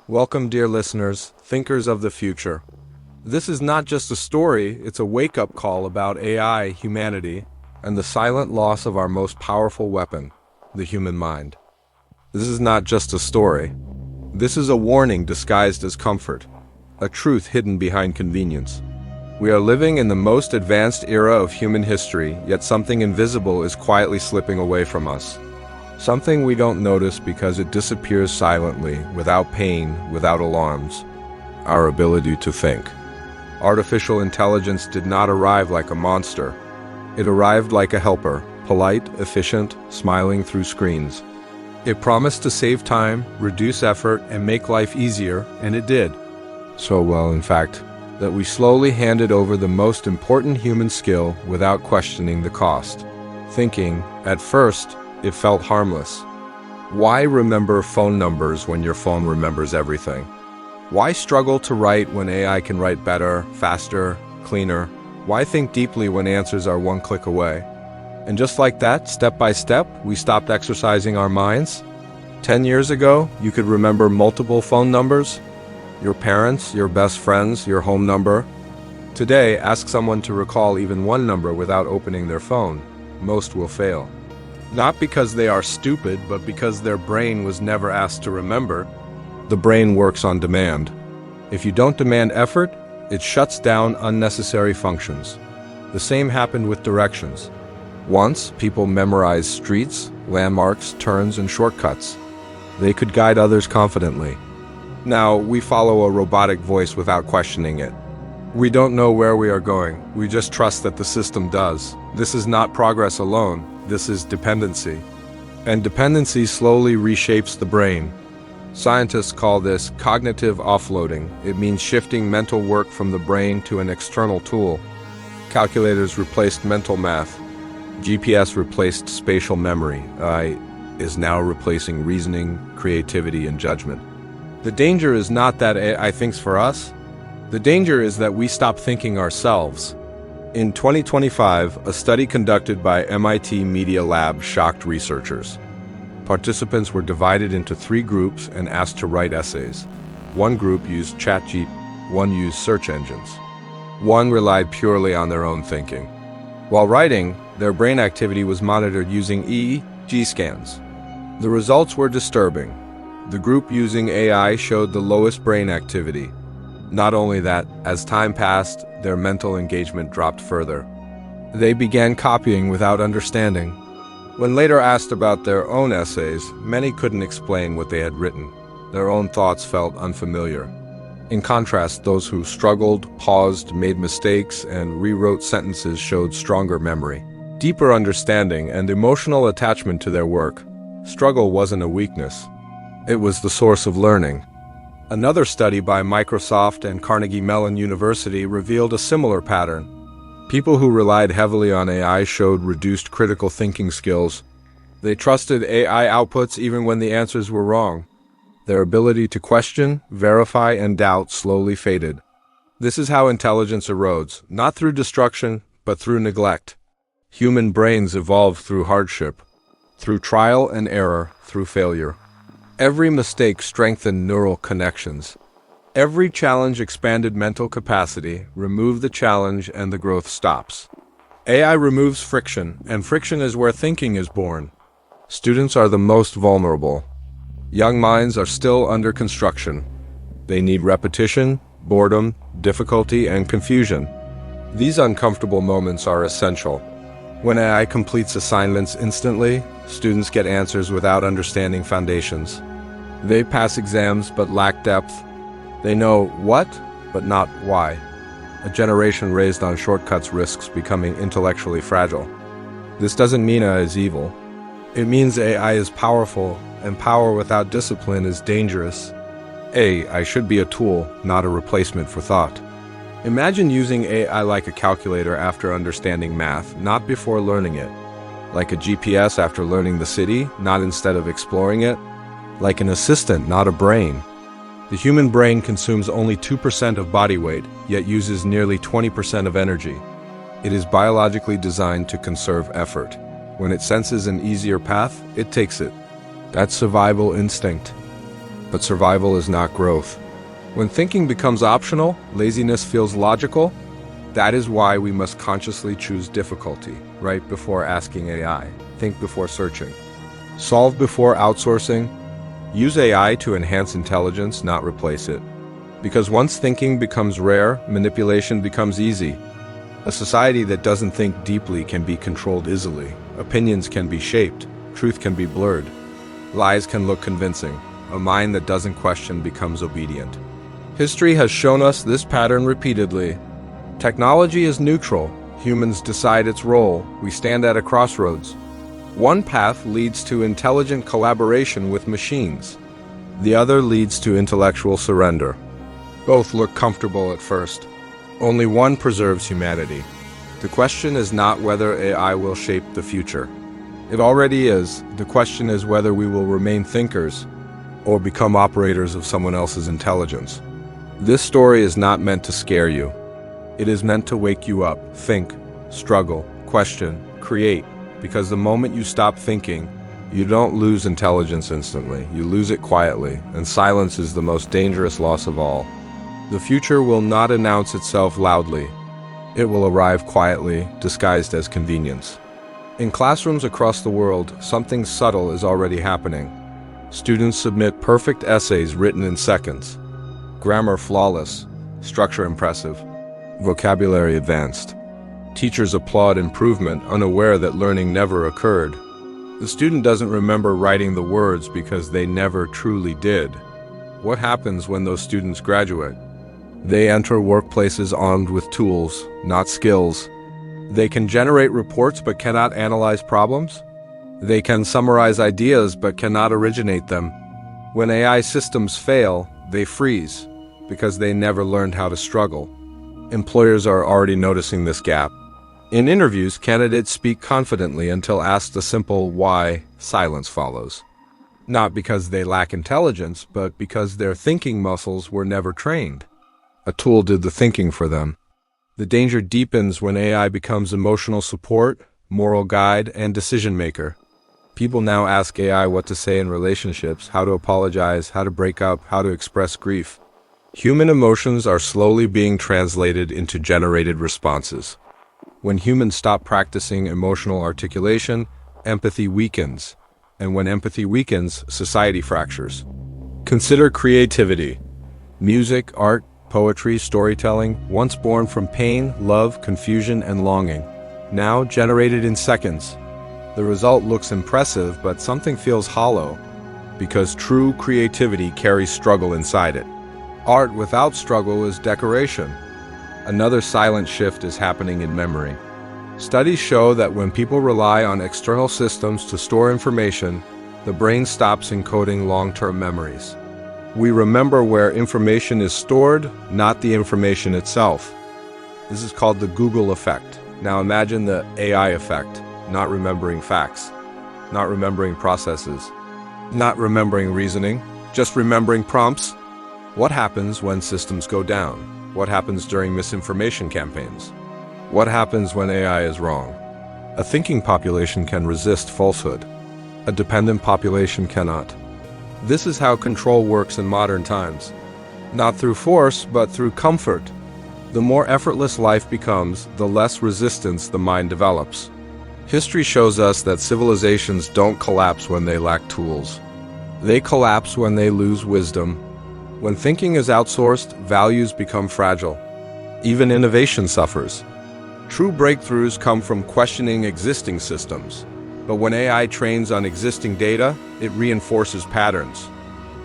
Welcome, dear listeners, thinkers of the future. This is not just a story, it's a wake-up call about AI, humanity, and the silent loss of our most powerful weapon, the human mind. This is not just a story. This is a warning disguised as comfort, a truth hidden behind convenience. We are living in the most advanced era of human history, yet something invisible is quietly slipping away from us. Something we don't notice because it disappears silently, without pain, without alarms. Our ability to think. Artificial intelligence did not arrive like a monster. It arrived like a helper, polite, efficient, smiling through screens. It promised to save time, reduce effort, and make life easier, and it did. So well, in fact, that we slowly handed over the most important human skill without questioning the cost. Thinking, at first, it felt harmless. Why remember phone numbers when your phone remembers everything? Why struggle to write when AI can write better, faster, cleaner? Why think deeply when answers are one click away? And just like that, step by step, we stopped exercising our minds. 10 years ago, you could remember multiple phone numbers, your parents, your best friends, your home number. Today, ask someone to recall even one number without opening their phone. Most will fail. Not because they are stupid, but because their brain was never asked to remember. The brain works on demand. If you don't demand effort, it shuts down unnecessary functions. The same happened with directions. Once, people memorized streets, landmarks, turns, and shortcuts. They could guide others confidently. Now, we follow a robotic voice without questioning it. We don't know where we are going. We just trust that the system does. This is not progress alone. This is dependency. And dependency slowly reshapes the brain. Scientists call this cognitive offloading. It means shifting mental work from the brain to an external tool. Calculators replaced mental math. GPS replaced spatial memory. AI is now replacing reasoning, creativity, and judgment. The danger is not that AI thinks for us. The danger is that we stop thinking ourselves. In 2025, a study conducted by MIT Media Lab shocked researchers. Participants were divided into 3 groups and asked to write essays. One group used ChatGPT, one used search engines. One relied purely on their own thinking. While writing, their brain activity was monitored using EEG scans. The results were disturbing. The group using AI showed the lowest brain activity. Not only that, as time passed, their mental engagement dropped further. They began copying without understanding. When later asked about their own essays, many couldn't explain what they had written. Their own thoughts felt unfamiliar. In contrast, those who struggled, paused, made mistakes, and rewrote sentences showed stronger memory, deeper understanding, and emotional attachment to their work. Struggle wasn't a weakness. It was the source of learning. Another study by Microsoft and Carnegie Mellon University revealed a similar pattern. People who relied heavily on AI showed reduced critical thinking skills. They trusted AI outputs even when the answers were wrong. Their ability to question, verify, and doubt slowly faded. This is how intelligence erodes, not through destruction, but through neglect. Human brains evolve through hardship, through trial and error, through failure. Every mistake strengthened neural connections. Every challenge expanded mental capacity. Remove the challenge and the growth stops. AI removes friction, and friction is where thinking is born. Students are the most vulnerable. Young minds are still under construction. They need repetition, boredom, difficulty, and confusion. These uncomfortable moments are essential. When AI completes assignments instantly, students get answers without understanding foundations. They pass exams but lack depth. They know what, but not why. A generation raised on shortcuts risks becoming intellectually fragile. This doesn't mean AI is evil. It means AI is powerful, and power without discipline is dangerous. AI should be a tool, not a replacement for thought. Imagine using AI like a calculator after understanding math, not before learning it. Like a GPS after learning the city, not instead of exploring it. Like an assistant, not a brain. The human brain consumes only 2% of body weight, yet uses nearly 20% of energy. It is biologically designed to conserve effort. When it senses an easier path, it takes it. That's survival instinct. but survival is not growth. When thinking becomes optional, laziness feels logical. That is why we must consciously choose difficulty right before asking AI. Think before searching. Solve before outsourcing. Use AI to enhance intelligence, not replace it. Because once thinking becomes rare, manipulation becomes easy. A society that doesn't think deeply can be controlled easily. Opinions can be shaped. Truth can be blurred. Lies can look convincing. A mind that doesn't question becomes obedient. History has shown us this pattern repeatedly. Technology is neutral. Humans decide its role. We stand at a crossroads. One path leads to intelligent collaboration with machines. The other leads to intellectual surrender. Both look comfortable at first. Only one preserves humanity. The question is not whether AI will shape the future. It already is. The question is whether we will remain thinkers or become operators of someone else's intelligence. This story is not meant to scare you. It is meant to wake you up. Think, struggle, question, create. Because the moment you stop thinking, you don't lose intelligence instantly. You lose it quietly, and silence is the most dangerous loss of all. The future will not announce itself loudly. It will arrive quietly, disguised as convenience. In classrooms across the world, something subtle is already happening. Students submit perfect essays written in seconds. Grammar flawless, structure impressive, vocabulary advanced. Teachers applaud improvement, unaware that learning never occurred. The student doesn't remember writing the words because they never truly did. What happens when those students graduate? They enter workplaces armed with tools, not skills. They can generate reports but cannot analyze problems. They can summarize ideas but cannot originate them. When AI systems fail, they freeze because they never learned how to struggle. Employers are already noticing this gap. In interviews, candidates speak confidently until asked a simple why. Silence follows. Not because they lack intelligence, but because their thinking muscles were never trained. A tool did the thinking for them. The danger deepens when AI becomes emotional support, moral guide, and decision maker. People now ask AI what to say in relationships, how to apologize, how to break up, how to express grief. Human emotions are slowly being translated into generated responses. When humans stop practicing emotional articulation, empathy weakens. And when empathy weakens, society fractures. Consider creativity. Music, art, poetry, storytelling, once born from pain, love, confusion, and longing, now generated in seconds. The result looks impressive, but something feels hollow, because true creativity carries struggle inside it. Art without struggle is decoration. Another silent shift is happening in memory. Studies show that when people rely on external systems to store information, the brain stops encoding long-term memories. We remember where information is stored, not the information itself. This is called the Google effect. Now imagine the AI effect, not remembering facts, not remembering processes, not remembering reasoning, just remembering prompts. What happens when systems go down? What happens during misinformation campaigns? What happens when AI is wrong? A thinking population can resist falsehood. A dependent population cannot. This is how control works in modern times. Not through force, but through comfort. The more effortless life becomes, the less resistance the mind develops. History shows us that civilizations don't collapse when they lack tools. They collapse when they lose wisdom. When thinking is outsourced, values become fragile. Even innovation suffers. True breakthroughs come from questioning existing systems. But when AI trains on existing data, it reinforces patterns.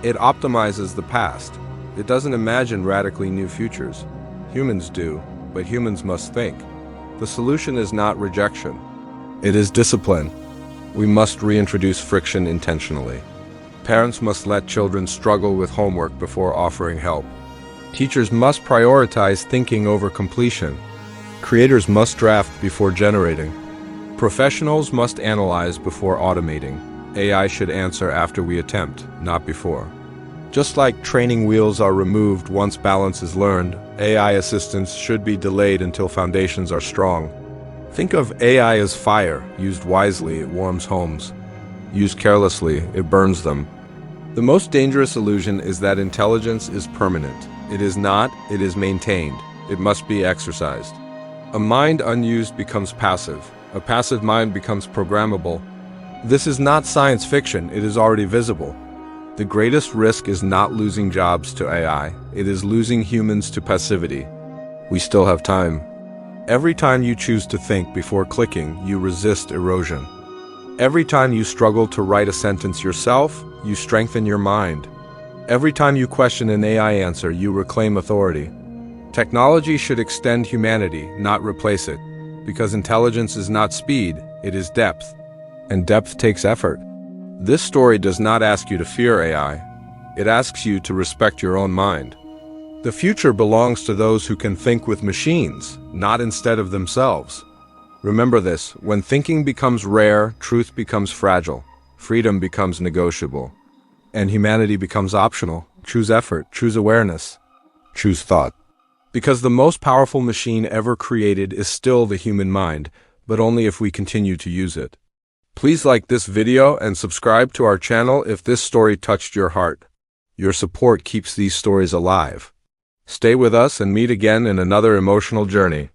It optimizes the past. It doesn't imagine radically new futures. Humans do, but humans must think. The solution is not rejection. It is discipline. We must reintroduce friction intentionally. Parents must let children struggle with homework before offering help. Teachers must prioritize thinking over completion. Creators must draft before generating. Professionals must analyze before automating. AI should answer after we attempt, not before. Just like training wheels are removed once balance is learned, AI assistance should be delayed until foundations are strong. Think of AI as fire. Used wisely, it warms homes. Used carelessly, it burns them. The most dangerous illusion is that intelligence is permanent. It is not, it is maintained. It must be exercised. A mind unused becomes passive. A passive mind becomes programmable. This is not science fiction, it is already visible. The greatest risk is not losing jobs to AI, it is losing humans to passivity. We still have time. Every time you choose to think before clicking, you resist erosion. Every time you struggle to write a sentence yourself, you strengthen your mind. Every time you question an AI answer, you reclaim authority. Technology should extend humanity, not replace it, because intelligence is not speed, it is depth. And depth takes effort. This story does not ask you to fear AI. It asks you to respect your own mind. The future belongs to those who can think with machines, not instead of themselves. Remember this, when thinking becomes rare, truth becomes fragile, freedom becomes negotiable, and humanity becomes optional. Choose effort, choose awareness, choose thought. Because the most powerful machine ever created is still the human mind, but only if we continue to use it. Please like this video and subscribe to our channel if this story touched your heart. Your support keeps these stories alive. Stay with us and meet again in another emotional journey.